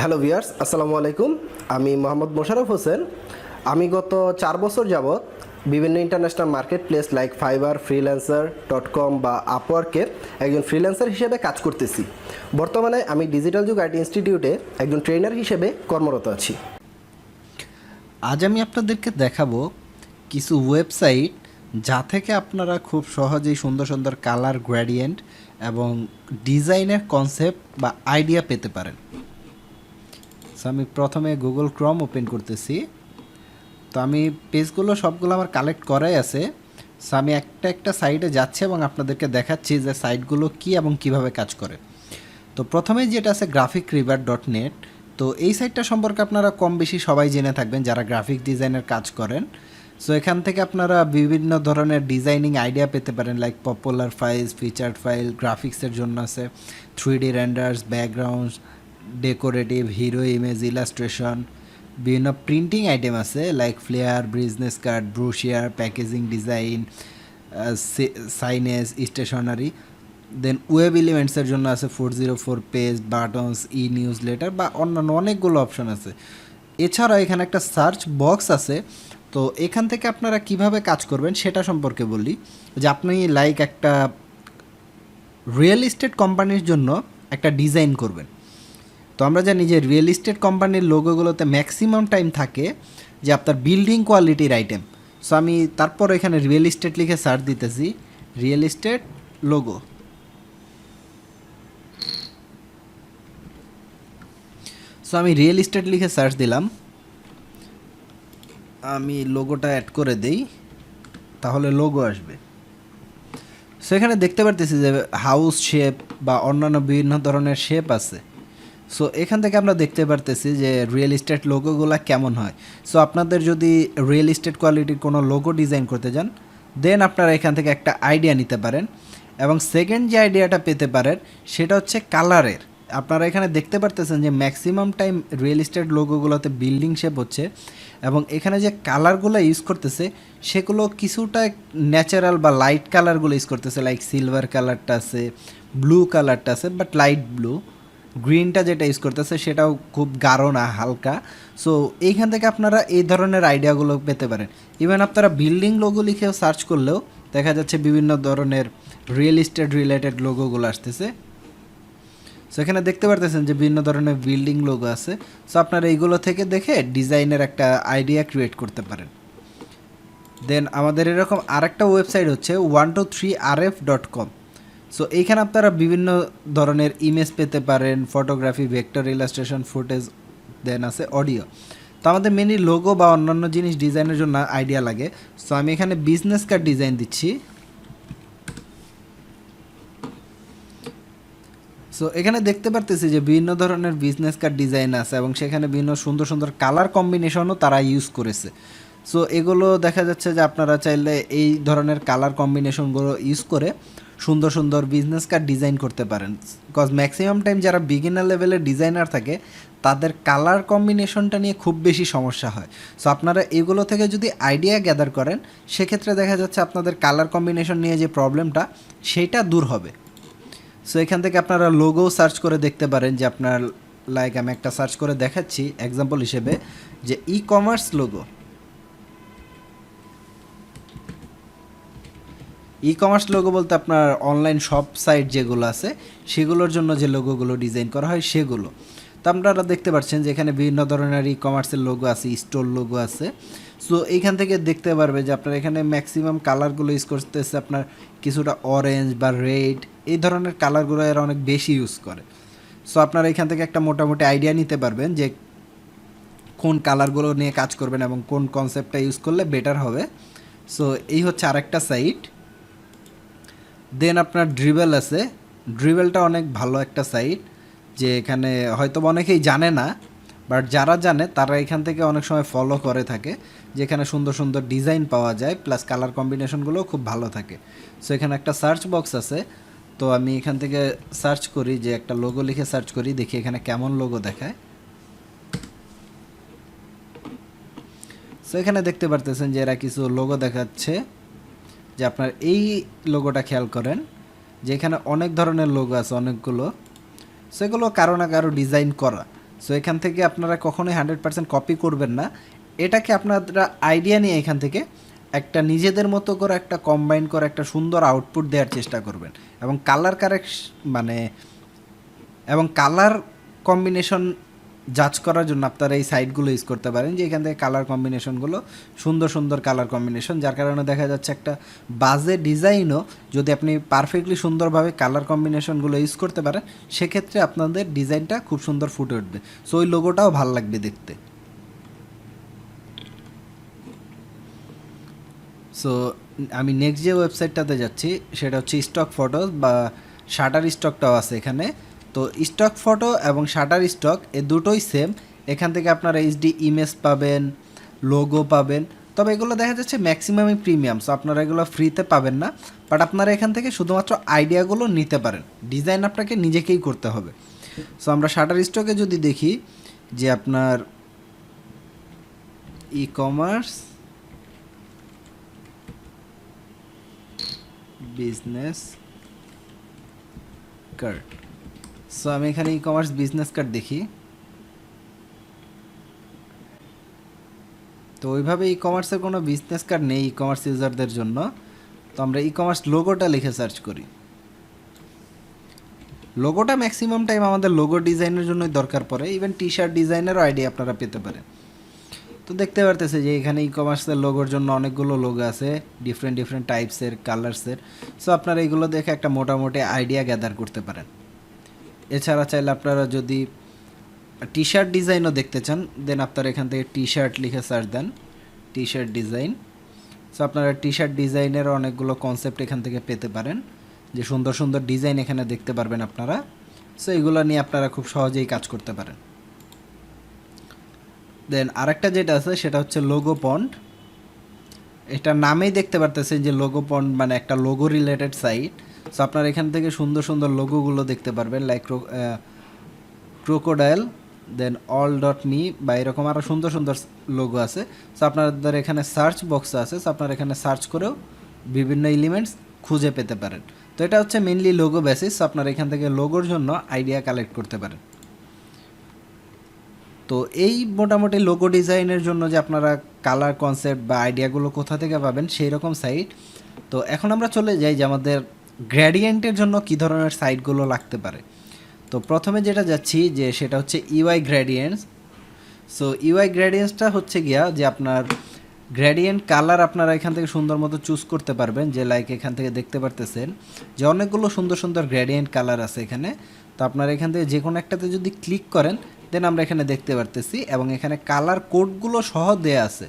Hello viewers, আসসালামু আলাইকুম। আমি মোহাম্মদ মোশাররফ হোসেন। আমি গত 4 বছর যাবৎ বিভিন্ন international market place like Fiverr, Freelancer বা আপওয়ার্কের একজন ফ্রিল্যান্সার হিসেবে কাজ করতেছি। বর্তমানে আমি ডিজিটাল যুগ আইটি ইনস্টিটিউটে একজন ট্রেনার হিসেবে কর্মরত আছি। আজ আমি আপনাদেরকে দেখাবো কিছু ওয়েবসাইট যা থেকে আপনারা খুব সহজেই সুন্দর সুন্দর কালার গ্রেডিয়েন্ট এবং ডিজাইনের কনসেপ্ট বা আইডিয়া পেতে পারেন। সো আমি প্রথমে গুগল ক্রোম ওপেন করতেছি। তো আমি পেজগুলো সবগুলো আমার কালেক্ট করাই আছে। সো আমি একটা একটা সাইটে যাচ্ছি এবং আপনাদেরকে দেখাচ্ছি যে সাইটগুলো কী এবং কিভাবে কাজ করে। তো প্রথমে যেটা আছে graphicriver.net। তো এই সাইটটা সম্পর্কে আপনারা কম বেশি সবাই জেনে থাকবেন যারা গ্রাফিক ডিজাইনের কাজ করেন। সো এখান থেকে আপনারা বিভিন্ন ধরনের ডিজাইনিং আইডিয়া পেতে পারেন, like popular files, featured file, গ্রাফিক্সের জন্য আছে 3D renders, backgrounds, decorative, hero image, illustration, বিভিন্ন প্রিন্টিং আইটেম আছে like flyer, business card, brochure, packaging design, signage, stationery. Then web এলিমেন্টসের জন্য আছে 404 page, buttons, e newsletter বা অন্যান্য অনেকগুলো অপশন আছে। এছাড়া এখানে একটা সার্চ বক্স আছে। তো এখান থেকে আপনারা কিভাবে কাজ করবেন সেটা সম্পর্কে বলি। যে আপনি লাইক একটা রিয়েল এস্টেট কোম্পানির জন্য একটা ডিজাইন করবেন। তো আমরা জানি যে রিয়েল এস্টেট কোম্পানির লোগোগুলোতে ম্যাক্সিমাম টাইম থাকে যে আপনার বিল্ডিং কোয়ালিটির আইটেম। সো আমি তারপর এখানে রিয়েল এস্টেট লিখে সার্চ দিতেছি, রিয়েল এস্টেট লোগো। সো আমি রিয়েল এস্টেট লিখে সার্চ দিলাম, আমি লোগোটা অ্যাড করে দেই, তাহলে লোগো আসবে। সো এখানে দেখতে পারতেছি যে হাউস শেপ বা অন্যান্য বিভিন্ন ধরনের শেপ আছে। সো এখান থেকে আমরা দেখতে পারতেছি যে রিয়েল এস্টেট লোগোগুলো কেমন হয়। সো আপনাদের যদি রিয়েল এস্টেট কোয়ালিটির কোনো লোগো ডিজাইন করতে যান, দেন আপনারা এখান থেকে একটা আইডিয়া নিতে পারেন। এবং সেকেন্ড যে আইডিয়াটা পেতে পারেন সেটা হচ্ছে কালারের। আপনারা এখানে দেখতে পারতেছেন যে ম্যাক্সিমাম টাইম রিয়েল এস্টেট লোগোগুলোতে বিল্ডিং শেপ হচ্ছে এবং এখানে যে কালারগুলো ইউজ করতেছে সেগুলো কিছুটা ন্যাচারাল বা লাইট কালারগুলো ইউজ করতেছে, লাইক সিলভার কালারটা আছে, ব্লু কালারটা আছে বাট লাইট ব্লু। গ্রিনটা যেটা ইউজ করতেছে সেটাও খুব গাঢ় না, হালকা। সো এইখান থেকে আপনারা এই ধরনের আইডিয়াগুলো পেতে পারেন। ইভেন আপনারা বিল্ডিং লোগো লিখেও সার্চ করলেও দেখা যাচ্ছে বিভিন্ন ধরনের রিয়েল এস্টেট রিলেটেড লোগোগুলো আসতেছে। সো এখানে দেখতে পারতেছেন যে বিভিন্ন ধরনের বিল্ডিং লোগো আছে। সো আপনারা এইগুলো থেকে দেখে ডিজাইনের একটা আইডিয়া ক্রিয়েট করতে পারেন। দেন আমাদের এরকম আরেকটা ওয়েবসাইট হচ্ছে 123rf.com। সো এইখানে আপনারা বিভিন্ন ধরনের ইমেজ পেতে পারেন, ফটোগ্রাফি, ভেক্টর, ইলাস্ট্রেশন, ফুটেজ, দেন আছে অডিও। তো আমাদের মেনলি লোগো বা অন্যান্য জিনিস ডিজাইনের জন্য আইডিয়া লাগে। সো আমি এখানে বিজনেস কার্ড ডিজাইন দিচ্ছি। সো এখানে দেখতে পারতেছি যে বিভিন্ন ধরনের বিজনেস কার্ড ডিজাইন আছে এবং সেখানে বিভিন্ন সুন্দর সুন্দর কালার কম্বিনেশনও তারা ইউজ করেছে। সো এগুলো দেখা যাচ্ছে যে আপনারা চাইলে এই ধরনের কালার কম্বিনেশনগুলো ইউজ করে সুন্দর সুন্দর বিজনেস কার্ড ডিজাইন করতে পারেন। বিকজ ম্যাক্সিমাম টাইম যারা বিগিনার লেভেলের ডিজাইনার থাকে তাদের কালার কম্বিনেশনটা নিয়ে খুব বেশি সমস্যা হয়। সো আপনারা এগুলো থেকে যদি আইডিয়া গ্যাদার করেন সেক্ষেত্রে দেখা যাচ্ছে আপনাদের কালার কম্বিনেশন নিয়ে যে প্রবলেমটা সেইটা দূর হবে। সো এখান থেকে আপনারা লোগো সার্চ করে দেখতে পারেন যে আপনার লাইক আমি একটা সার্চ করে দেখাচ্ছি এক্সাম্পল হিসেবে যে e commerce logo. E commerce logo বলতে আপনার অনলাইন শপ সাইট যেগুলো আছে সেগুলোর জন্য যে লোগোগুলো ডিজাইন করা হয় সেগুলো। তো আপনারা দেখতে পাচ্ছেন যে এখানে বিভিন্ন ধরনের ই কমার্সের লোগো আছে, স্টোর লোগো আছে। সো এইখান থেকে দেখতে পারবে যে আপনার এখানে ম্যাক্সিমাম কালারগুলো ইউজ করতেছে আপনার কিছুটা অরেঞ্জ বা রেড, এই ধরনের কালারগুলো এরা অনেক বেশি ইউজ করে। সো আপনারা এখান থেকে একটা মোটামুটি আইডিয়া নিতে পারবেন যে কোন কালারগুলো নিয়ে কাজ করবেন এবং কোন কনসেপ্টটা ইউজ করলে বেটার হবে। সো এই হচ্ছে আরেকটা সাইট। দেন আপনার ড্রিবেল আছে। ড্রিবেলটা অনেক ভালো একটা সাইট, যে এখানে হয়তো অনেকেই জানে না, বাট যারা জানে তারা এখান থেকে অনেক সময় ফলো করে থাকে, যেখানে সুন্দর সুন্দর ডিজাইন পাওয়া যায় প্লাস কালার কম্বিনেশনগুলোও খুব ভালো থাকে। সো এখানে একটা সার্চ বক্স আছে। তো আমি এখান থেকে সার্চ করি, যে একটা লোগো লিখে সার্চ করি, দেখি এখানে কেমন লোগো দেখায়। সো এখানে দেখতে পারতেছেন যে এরা কিছু লোগো দেখাচ্ছে, যে আপনার এই লোগোটা খেয়াল করেন যে এখানে অনেক ধরনের লোগো আছে অনেকগুলো, সেগুলো কারো না কারো ডিজাইন করা। সো এখান থেকে আপনারা কখনোই 100% কপি করবেন না, এটাকে আপনারা আইডিয়া নিয়ে এখান থেকে একটা নিজেদের মতো করে একটা কম্বাইন করে একটা সুন্দর আউটপুট দেওয়ার চেষ্টা করবেন। এবং কালার এবং কালার কম্বিনেশন জাজ করার জন্য আপনারা এই সাইটগুলো ইউজ করতে পারেন, যে এখান থেকে কালার কম্বিনেশনগুলো সুন্দর সুন্দর কালার কম্বিনেশন, যার কারণে দেখা যাচ্ছে একটা বাজে ডিজাইনও যদি আপনি পারফেক্টলি সুন্দরভাবে কালার কম্বিনেশনগুলো ইউজ করতে পারেন, সেক্ষেত্রে আপনাদের ডিজাইনটা খুব সুন্দর ফুটে উঠবে। সো ওই লোগোটাও ভালো লাগবে দেখতে। সো আমি নেক্সট যে ওয়েবসাইটটাতে যাচ্ছি সেটা হচ্ছে স্টক ফটোস বা শাটার স্টকটাও আছে এখানে। তো স্টক ফটো এবং শাটার স্টক এ দুটোই সেম। এখান থেকে আপনারা এইচডি ইমেজ পাবেন, লোগো পাবেন, তবে এগুলো দেখা যাচ্ছে ম্যাক্সিমামই প্রিমিয়াম, সো আপনারা এগুলো ফ্রিতে পাবেন না। বাট আপনারা এখান থেকে শুধুমাত্র আইডিয়াগুলো নিতে পারেন, ডিজাইন আপনাকে নিজেকেই করতে হবে। সো আমরা শাটার স্টকে যদি দেখি যে আপনার e commerce business card, so আমি এখানে ই কমার্স বিজনেস কার্ড দেখি। তো ওইভাবে ই কমার্সের কোনো বিজনেস কার্ড নেই ই কমার্স ইউজারদের জন্য। তো আমরা ই কমার্স লোগোটা লিখে সার্চ করি। লোগোটা ম্যাক্সিমাম টাইম আমাদের লোগো ডিজাইনের জন্যই দরকার পড়ে, ইভেন টি শার্ট ডিজাইনেরও আইডিয়া আপনারা পেতে পারেন। তো দেখতে পারতেছে যে এখানে ই কমার্সের লোগোর জন্য অনেকগুলো লোগো আছে, ডিফারেন্ট ডিফারেন্ট টাইপসের, কালার্সের। সো আপনারা এইগুলো দেখে একটা মোটামুটি আইডিয়া গ্যাদার করতে পারেন। এছাড়া চাইলে আপনারা যদি টি শার্ট ডিজাইনও দেখতে চান, দেন আপনারা এখান থেকে টি শার্ট লিখে সার্চ দেন, টি শার্ট ডিজাইন। সো আপনারা টি শার্ট ডিজাইনের অনেকগুলো কনসেপ্ট এখান থেকে পেতে পারেন, যে সুন্দর সুন্দর ডিজাইন এখানে দেখতে পারবেন আপনারা। সো এগুলো নিয়ে আপনারা খুব সহজেই কাজ করতে পারেন। দেন আরেকটা যেটা আছে সেটা হচ্ছে লোগো পন্ড। এটা নামেই দেখতে পারতেছেন যে লোগো পন্ড মানে একটা লোগো রিলেটেড সাইট। সো আপনারা এখান থেকে সুন্দর সুন্দর লোগোগুলো দেখতে পারবেন, লাইক ক্রোকোডাইল, দেন অল ডট মি বা এরকম আরও সুন্দর সুন্দর লোগো আছে। সো আপনাদের এখানে সার্চ বক্স আছে, সো আপনারা এখানে সার্চ করেও বিভিন্ন এলিমেন্টস খুঁজে পেতে পারেন। তো এটা হচ্ছে মেনলি লোগো বেসিস, সো আপনারা এখান থেকে লোগোর জন্য আইডিয়া কালেক্ট করতে পারেন। তো এই মোটামুটি লোগো ডিজাইনের জন্য যে আপনারা কালার কনসেপ্ট বা আইডিয়াগুলো কোথা থেকে পাবেন সেই রকম সাইট। তো এখন আমরা চলে যাই যে আমাদের গ্রেডিয়েন্টের জন্য কী ধরনের সাইটগুলো লাগতে পারে। তো প্রথমে যেটা যাচ্ছি যে সেটা হচ্ছে ইউআই গ্রেডিয়েন্টস। সো ইউআই গ্রেডিয়েন্টসটা হচ্ছে গিয়া যে আপনার গ্রেডিয়েন্ট কালার আপনারা এখান থেকে সুন্দর মতো চুজ করতে পারবেন, যে লাইক এখান থেকে দেখতে পারতেছেন যে অনেকগুলো সুন্দর সুন্দর গ্রেডিয়েন্ট কালার আছে এখানে। তো আপনারা এখান থেকে যে কোনো একটাতে যদি ক্লিক করেন দেন আমরা এখানে দেখতে পারতেছি, এবং এখানে কালার কোডগুলো সহ দেয়া আছে।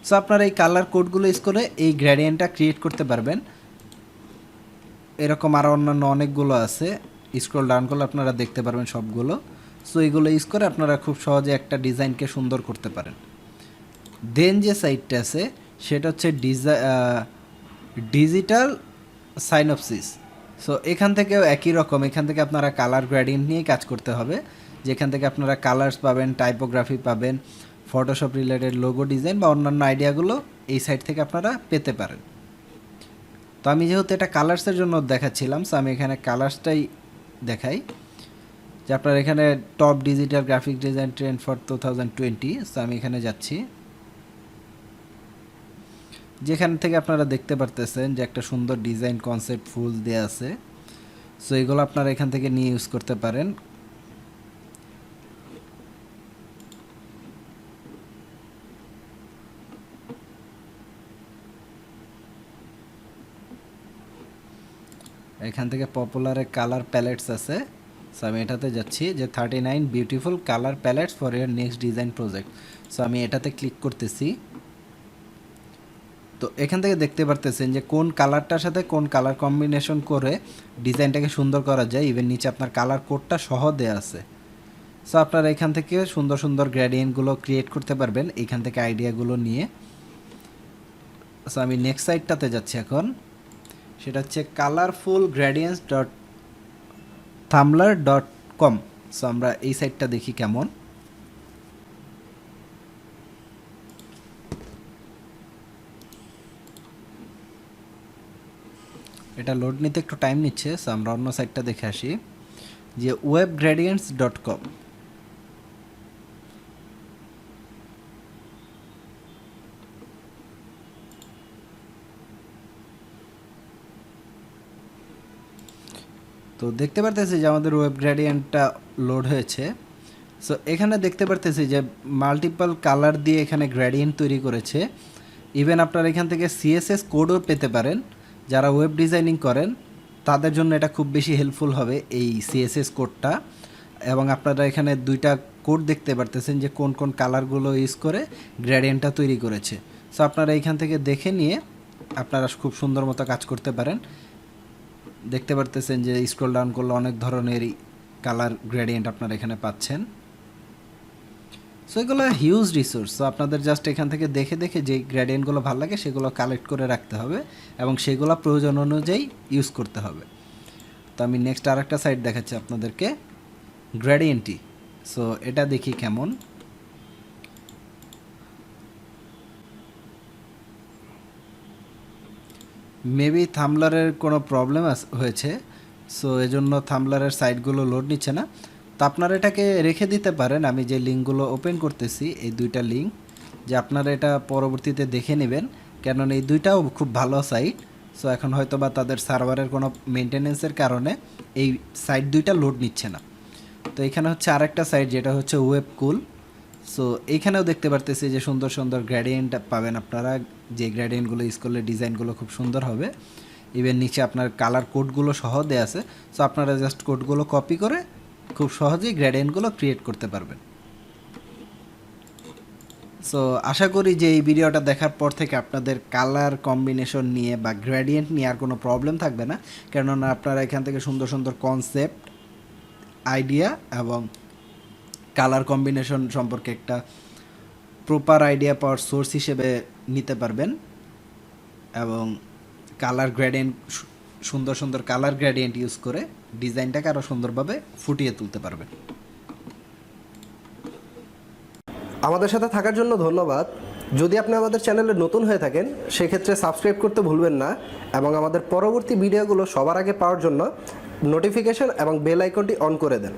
সো আপনারা এই কালার কোডগুলো ইউজ করে এই গ্রেডিয়েন্টটা ক্রিয়েট করতে পারবেন। এরকম আরও অন্যান্য অনেকগুলো আছে, স্ক্রল ডাউন করলে আপনারা দেখতে পারবেন সবগুলো। সো এইগুলো ইউজ করে আপনারা খুব সহজে একটা ডিজাইনকে সুন্দর করতে পারেন। দেন যে সাইটটা আছে সেটা হচ্ছে ডিজিটাল সাইনপসিস। সো এখান থেকেও একই রকম, এখান থেকে আপনারা কালার গ্রেডিয়েন্ট নিয়েই কাজ করতে হবে, যেখান থেকে আপনারা কালার্স পাবেন, টাইপোগ্রাফি পাবেন, ফটোশপ রিলেটেড লোগো ডিজাইন বা অন্যান্য আইডিয়াগুলো এই সাইট থেকে আপনারা পেতে পারেন। তো আমি যেহেতু এটা কালার্সের জন্য দেখাচ্ছিলাম, সো আমি এখানে কালার্সটাই দেখাই, যে আপনার এখানে top digital graphic design trend for 2020। So আমি এখানে যাচ্ছি, যেখান থেকে আপনারা দেখতে পারতেছেন যে একটা সুন্দর ডিজাইন কনসেপ্ট ফুল দেয়া আছে। সো এগুলো আপনারা এখান থেকে নিয়ে ইউজ করতে পারেন। এখান থেকে পপুলারের কালার প্যালেটস আছে। সো আমি এটাতে যাচ্ছি, যে 39 beautiful colour pallets for year next design project. So আমি এটাতে ক্লিক করতেছি। তো এখান থেকে দেখতে পারতেছেন যে কোন কালারটার সাথে কোন কালার কম্বিনেশন করে ডিজাইনটাকে সুন্দর করা যায়, ইভেন নিচে আপনার কালার কোডটা সহ দেওয়া আছে। সো আপনারা এখান থেকে সুন্দর সুন্দর গ্রেডিয়েন্টগুলো ক্রিয়েট করতে পারবেন এখান থেকে আইডিয়াগুলো নিয়ে। সো আমি নেক্সট সাইটটাতে যাচ্ছি এখন, সেটা হচ্ছে colorfulgradients.tumblr.com। সো আমরা এই সাইটটা দেখি কেমন। এটা লোড নিতে একটু টাইম নিচ্ছে, সো আমরা অন্য সাইটটা দেখে আসি, যে webgradients.com। তো দেখতে পারতেছি যে আমাদের ওয়েব গ্রেডিয়েন্টটা লোড হয়েছে। সো এখানে দেখতে পারতেছি যে মাল্টিপল কালার দিয়ে এখানে গ্রেডিয়েন্ট তৈরি করেছে। ইভেন আপনারা এখান থেকে সিএসএস কোডও পেতে পারেন। যারা ওয়েব ডিজাইনিং করেন তাদের জন্য এটা খুব বেশি হেল্পফুল হবে এই সিএসএস কোডটা। এবং আপনারা এখানে দুইটা কোড দেখতে পারতেছেন যে কোন কোন কালারগুলো ইউজ করে গ্রেডিয়েন্টটা তৈরি করেছে। সো আপনারা এখান থেকে দেখে নিয়ে আপনারা খুব সুন্দর মতো কাজ করতে পারেন। দেখতে পারতেছেন যে স্ক্রল ডাউন করলে অনেক ধরনেরই কালার গ্রেডিয়েন্ট আপনারা এখানে পাচ্ছেন। সো এগুলো হিউজ রিসোর্স। সো আপনাদের জাস্ট এখান থেকে দেখে দেখে যে গ্রেডিয়েন্টগুলো ভালো লাগে সেগুলো কালেক্ট করে রাখতে হবে এবং সেগুলো প্রয়োজন অনুযায়ী ইউজ করতে হবে। তো আমি নেক্সট আরেকটা সাইট দেখাচ্ছি আপনাদেরকে, গ্রেডিয়েন্টই। সো এটা দেখি কেমন। মেবি থাম্বলারের কোনো প্রবলেম হয়েছে, সো এজন্য থাম্বলারের সাইটগুলো লোড নিচ্ছে না। তো আপনারা এটাকে রেখে দিতে পারেন। আমি যে লিঙ্কগুলো ওপেন করতেছি এই দুইটা লিঙ্ক, যে আপনারা এটা পরবর্তীতে দেখে নেবেন, কেননা এই দুইটাও খুব ভালো সাইট। সো এখন হয়তো বা তাদের সার্ভারের কোনো মেনটেনেন্সের কারণে এই সাইট দুইটা লোড নিচ্ছে না। তো এখানে হচ্ছে আরেকটা সাইট যেটা হচ্ছে ওয়েব কুল। সো এইখানেও দেখতে পারতেছি যে সুন্দর সুন্দর গ্রেডিয়েন্ট পাবেন আপনারা, যে গ্রেডিয়েন্টগুলো ইউজ করলে ডিজাইনগুলো খুব সুন্দর হবে। ইভেন নিচে আপনার কালার কোডগুলো সহ দেওয়া আছে। সো আপনারা জাস্ট কোডগুলো কপি করে খুব সহজেই গ্রেডিয়েন্টগুলো ক্রিয়েট করতে পারবেন। সো আশা করি যে এই ভিডিওটা দেখার পর থেকে আপনাদের কালার কম্বিনেশন নিয়ে বা গ্রেডিয়েন্ট নিয়ে আর কোনো প্রবলেম থাকবে না, কেননা আপনারা এখান থেকে সুন্দর সুন্দর কনসেপ্ট, আইডিয়া এবং কালার কম্বিনেশন সম্পর্কে একটা প্রপার আইডিয়া পাওয়ার সোর্স হিসেবে নিতে পারবেন এবং কালার গ্রেডিয়েন্ট, সুন্দর সুন্দর কালার গ্রেডিয়েন্ট ইউজ করে ডিজাইনটাকে আরও সুন্দরভাবে ফুটিয়ে তুলতে পারবেন। আমাদের সাথে থাকার জন্য ধন্যবাদ। যদি আপনি আমাদের চ্যানেলে নতুন হয়ে থাকেন সেক্ষেত্রে সাবস্ক্রাইব করতে ভুলবেন না এবং আমাদের পরবর্তী ভিডিওগুলো সবার আগে পাওয়ার জন্য নোটিফিকেশন এবং বেল আইকনটি অন করে দেন।